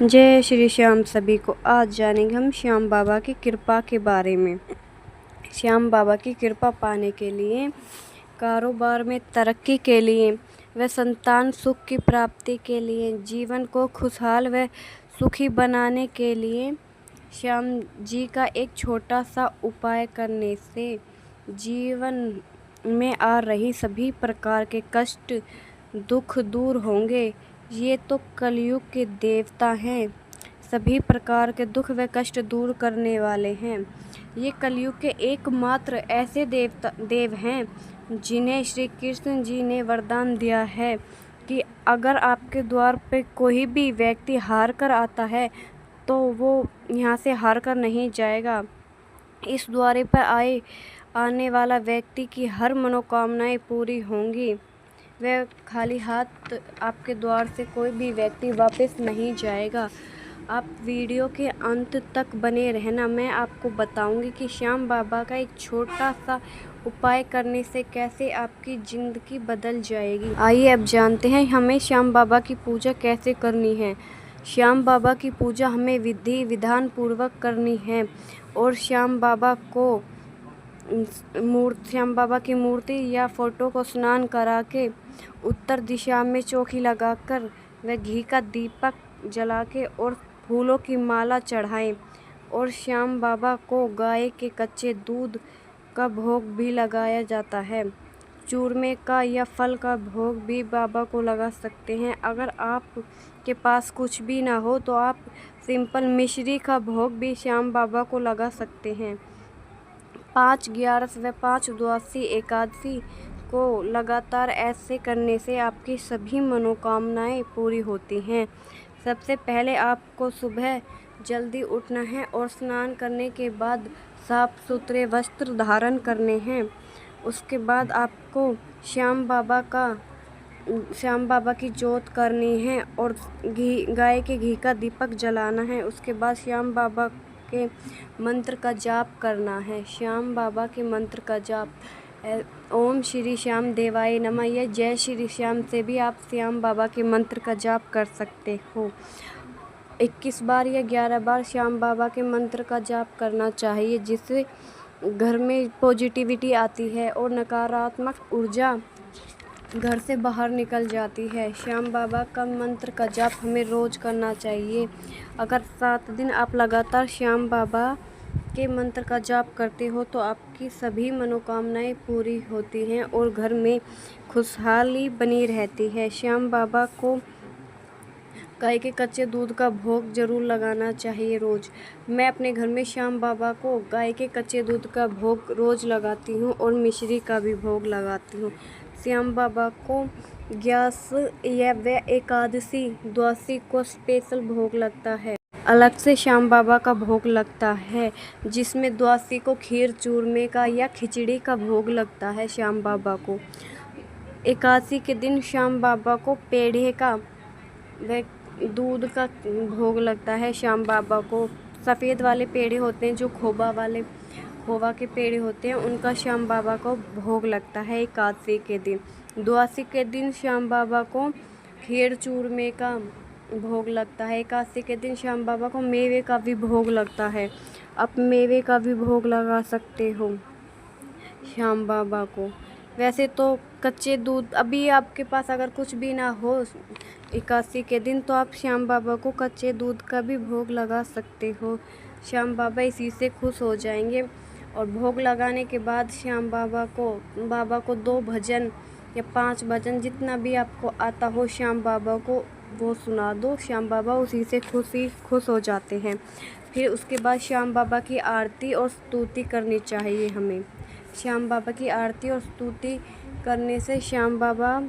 जय श्री श्याम सभी को। आज जानेंगे हम श्याम बाबा की कृपा के बारे में। श्याम बाबा की कृपा पाने के लिए, कारोबार में तरक्की के लिए व संतान सुख की प्राप्ति के लिए, जीवन को खुशहाल व सुखी बनाने के लिए श्याम जी का एक छोटा सा उपाय करने से जीवन में आ रही सभी प्रकार के कष्ट दुख दूर होंगे। ये तो कलयुग के देवता हैं, सभी प्रकार के दुख व कष्ट दूर करने वाले हैं। ये कलयुग के एकमात्र ऐसे देव हैं जिन्हें श्री कृष्ण जी ने वरदान दिया है कि अगर आपके द्वार पे कोई भी व्यक्ति हार कर आता है तो वो यहाँ से हार कर नहीं जाएगा। इस द्वारे पर आने वाला व्यक्ति की हर मनोकामनाएं पूरी होंगी। वह खाली हाथ आपके द्वार से कोई भी व्यक्ति वापस नहीं जाएगा। आप वीडियो के अंत तक बने रहना। मैं आपको बताऊंगी कि श्याम बाबा का एक छोटा सा उपाय करने से कैसे आपकी ज़िंदगी बदल जाएगी। आइए अब जानते हैं हमें श्याम बाबा की पूजा कैसे करनी है। श्याम बाबा की पूजा हमें विधि विधान पूर्वक करनी है और श्याम बाबा की मूर्ति या फोटो को स्नान करा के उत्तर दिशा में चौकी लगाकर व घी का दीपक जला के और फूलों की माला चढ़ाएं और श्याम बाबा को गाय के कच्चे दूध का भोग भी लगाया जाता है। चूरमे का या फल का भोग भी बाबा को लगा सकते हैं। अगर आप के पास कुछ भी ना हो तो आप सिंपल मिश्री का भोग भी श्याम बाबा को लगा सकते हैं। 5 ग्यारस व 5 द्वादशी एकादशी को लगातार ऐसे करने से आपकी सभी मनोकामनाएं पूरी होती हैं। सबसे पहले आपको सुबह जल्दी उठना है और स्नान करने के बाद साफ सुथरे वस्त्र धारण करने हैं। उसके बाद आपको श्याम बाबा की जोत करनी है और गाय के घी का दीपक जलाना है। उसके बाद श्याम बाबा के मंत्र का जाप करना है। श्याम बाबा के मंत्र का जाप ओम श्री श्याम देवाय नमः या जय श्री श्याम से भी आप श्याम बाबा के मंत्र का जाप कर सकते हो। 21 बार या 11 बार श्याम बाबा के मंत्र का जाप करना चाहिए, जिससे घर में पॉजिटिविटी आती है और नकारात्मक ऊर्जा घर से बाहर निकल जाती है। श्याम बाबा का मंत्र का जाप हमें रोज़ करना चाहिए। अगर 7 दिन आप लगातार श्याम बाबा के मंत्र का जाप करते हो तो आपकी सभी मनोकामनाएं पूरी होती हैं और घर में खुशहाली बनी रहती है। श्याम बाबा को गाय के कच्चे दूध का भोग जरूर लगाना चाहिए रोज़। मैं अपने घर में श्याम बाबा को गाय के कच्चे दूध का भोग रोज़ लगाती हूँ और मिश्री का भी भोग लगाती हूँ। श्याम बाबा को ग्यारस या व एकादशी द्वादशी को स्पेशल भोग लगता है। अलग से श्याम बाबा का भोग लगता है, जिसमें द्वादशी को खीर चूरमे का या खिचड़ी का भोग लगता है श्याम बाबा को। एकादशी के दिन श्याम बाबा को पेड़े का व दूध का भोग लगता है। श्याम बाबा को सफ़ेद वाले पेड़े होते हैं, जो खोवा के पेड़े होते हैं, उनका श्याम बाबा को भोग लगता है एकादशी के दिन। द्वादशी के दिन श्याम बाबा को खीर चूरमे का भोग लगता है। एकादशी के दिन श्याम बाबा को मेवे का भी भोग लगता है। आप मेवे का भी भोग लगा सकते हो श्याम बाबा को। वैसे तो कच्चे दूध अभी आपके पास अगर कुछ भी ना हो एकादशी के दिन, तो आप श्याम बाबा को कच्चे दूध का भी भोग लगा सकते हो। श्याम बाबा इसी से खुश हो जाएंगे। और भोग लगाने के बाद श्याम बाबा को 2 भजन या 5 भजन, जितना भी आपको आता हो श्याम बाबा को वो सुना दो। श्याम बाबा उसी से खुश हो जाते हैं। फिर उसके बाद श्याम बाबा की आरती और स्तुति करनी चाहिए हमें। श्याम बाबा की आरती और स्तुति करने से श्याम बाबा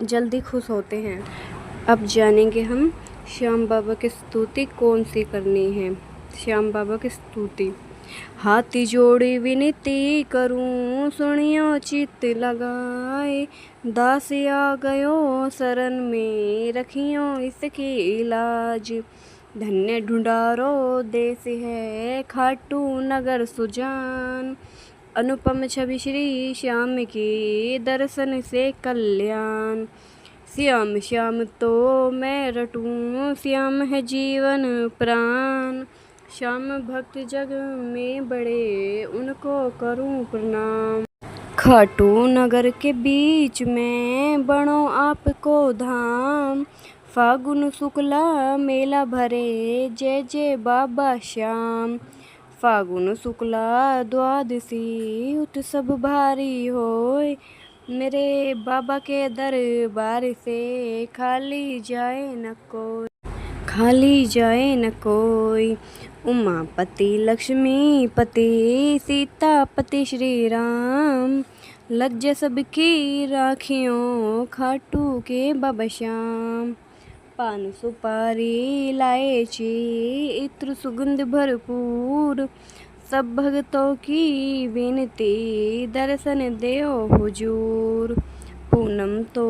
जल्दी खुश होते हैं। अब जानेंगे हम श्याम बाबा की स्तुति कौन सी करनी है। श्याम बाबा की स्तुति। हाथी जोड़ी विनती करूं, सुनियो चित्त लगाए, दास आ गयो शरण में, रखियो इसकी इलाज। धन्य ढूंढारो देश है, खाटू नगर सुजान, अनुपम छवि श्री श्याम की, दर्शन से कल्याण। श्याम श्याम तो मैं रटूं, श्याम है जीवन प्राण। श्याम भक्त जग में बड़े, उनको करूं प्रणाम। खाटू नगर के बीच में बनो आपको धाम। फागुन शुक्ला मेला भरे, जय जय बाबा श्याम। फागुन शुक्ला द्वादशी उत्सव भारी होय। मेरे बाबा के दरबार से खाली जाए न कोई, खाली जाए न कोई। उमापति लक्ष्मीपति सीतापति श्री राम। लग जा सबकी राखियों, खाटू के बाबा श्याम। पान सुपारी इलायची इत्र सुगंध भरपूर, सब भक्तों की विनती दर्शन देओ हुजूर। पूनम तो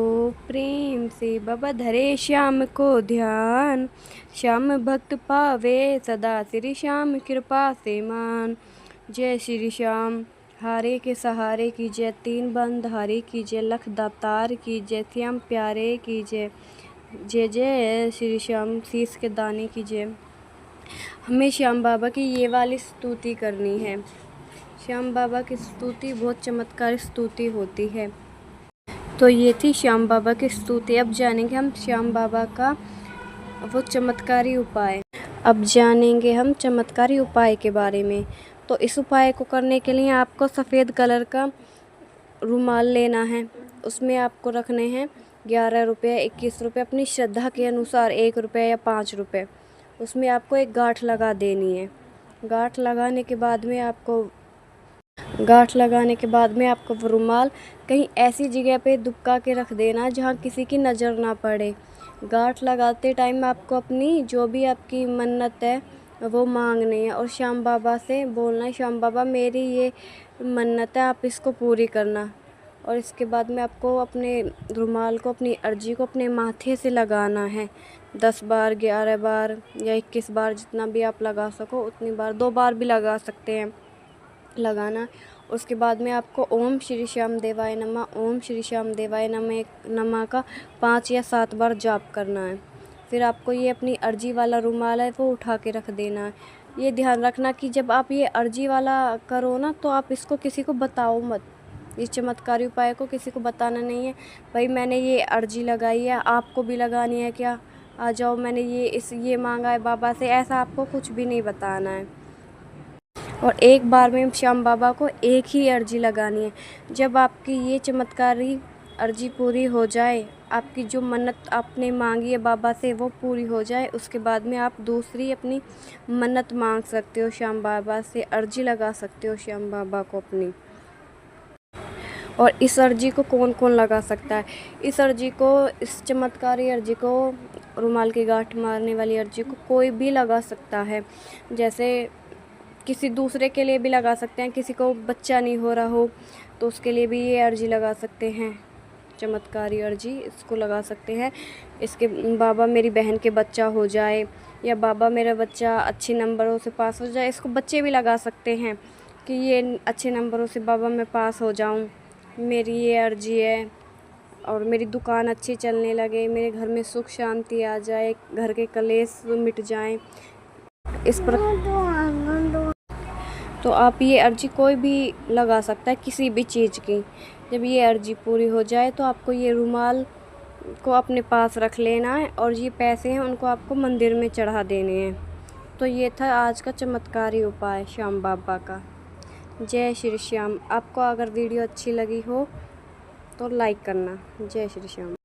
प्रेम से बाबा धरे श्याम को ध्यान। श्याम भक्त पावे सदा श्री श्याम कृपा से मान। जय श्री श्याम हारे के सहारे की जय, तीन बंधारे की जय, लख दातार की जय, श्याम प्यारे की जय। जय जय श्री श्याम शीश के दाने की जय। हमें श्याम बाबा की ये वाली स्तुति करनी है। श्याम बाबा की स्तुति बहुत चमत्कार स्तुति होती है। तो ये थी श्याम बाबा की स्तुति। अब जानेंगे हम श्याम बाबा का वो चमत्कारी उपाय। अब जानेंगे हम चमत्कारी उपाय के बारे में। तो इस उपाय को करने के लिए आपको सफ़ेद कलर का रुमाल लेना है। उसमें आपको रखने हैं 11 रुपये, 21 रुपये, अपनी श्रद्धा के अनुसार 1 रुपये या 5 रुपये। उसमें आपको एक गांठ लगा देनी है। गांठ लगाने के बाद में आपको वो रुमाल कहीं ऐसी जगह पे दुबका के रख देना जहाँ किसी की नज़र ना पड़े। गांठ लगाते टाइम आपको अपनी जो भी आपकी मन्नत है वो मांगनी है और श्याम बाबा से बोलना है, श्याम बाबा मेरी ये मन्नत है, आप इसको पूरी करना। और इसके बाद में आपको अपने रुमाल को, अपनी अर्जी को अपने माथे से लगाना है 10 बार, 11 बार या 21 बार, जितना भी आप लगा सको उतनी बार, 2 बार भी लगा सकते हैं लगाना। उसके बाद में आपको ओम श्री श्याम देवाय नमः, ओम श्री श्याम देवाय नमः का 5 या 7 बार जाप करना है। फिर आपको ये अपनी अर्जी वाला रुमाल है वो उठा के रख देना है। ये ध्यान रखना कि जब आप ये अर्जी वाला करो ना तो आप इसको किसी को बताओ मत। इस चमत्कारी उपाय को किसी को बताना नहीं है। भाई मैंने ये अर्जी लगाई है, आपको भी लगानी है क्या, आ जाओ, मैंने ये मांगा है बाबा से, ऐसा आपको कुछ भी नहीं बताना है। और एक बार में श्याम बाबा को एक ही अर्जी लगानी है। जब आपकी ये चमत्कारी अर्जी पूरी हो जाए, आपकी जो मन्नत आपने मांगी है बाबा से वो पूरी हो जाए, उसके बाद में आप दूसरी अपनी मन्नत मांग सकते हो श्याम बाबा से, अर्जी लगा सकते हो श्याम बाबा को अपनी। और इस अर्जी को कौन कौन लगा सकता है? इस चमत्कारी अर्जी को, रुमाल की गांठ मारने वाली अर्जी को कोई भी लगा सकता है। जैसे किसी दूसरे के लिए भी लगा सकते हैं, किसी को बच्चा नहीं हो रहा हो तो उसके लिए भी ये अर्जी लगा सकते हैं। चमत्कारी अर्जी इसको लगा सकते हैं। इसके बाबा मेरी बहन के बच्चा हो जाए, या बाबा मेरा बच्चा अच्छे नंबरों से पास हो जाए, इसको बच्चे भी लगा सकते हैं कि ये अच्छे नंबरों से बाबा मैं पास हो जाऊं, मेरी ये अर्जी है। और मेरी दुकान अच्छी चलने लगे, मेरे घर में सुख शांति आ जाए, घर के कलेश मिट जाएं। इस पर तो आप ये अर्जी कोई भी लगा सकता है किसी भी चीज़ की। जब ये अर्जी पूरी हो जाए तो आपको ये रुमाल को अपने पास रख लेना है और ये पैसे हैं उनको आपको मंदिर में चढ़ा देने हैं। तो ये था आज का चमत्कारी उपाय श्याम बाबा का। जय श्री श्याम। आपको अगर वीडियो अच्छी लगी हो तो लाइक करना। जय श्री श्याम।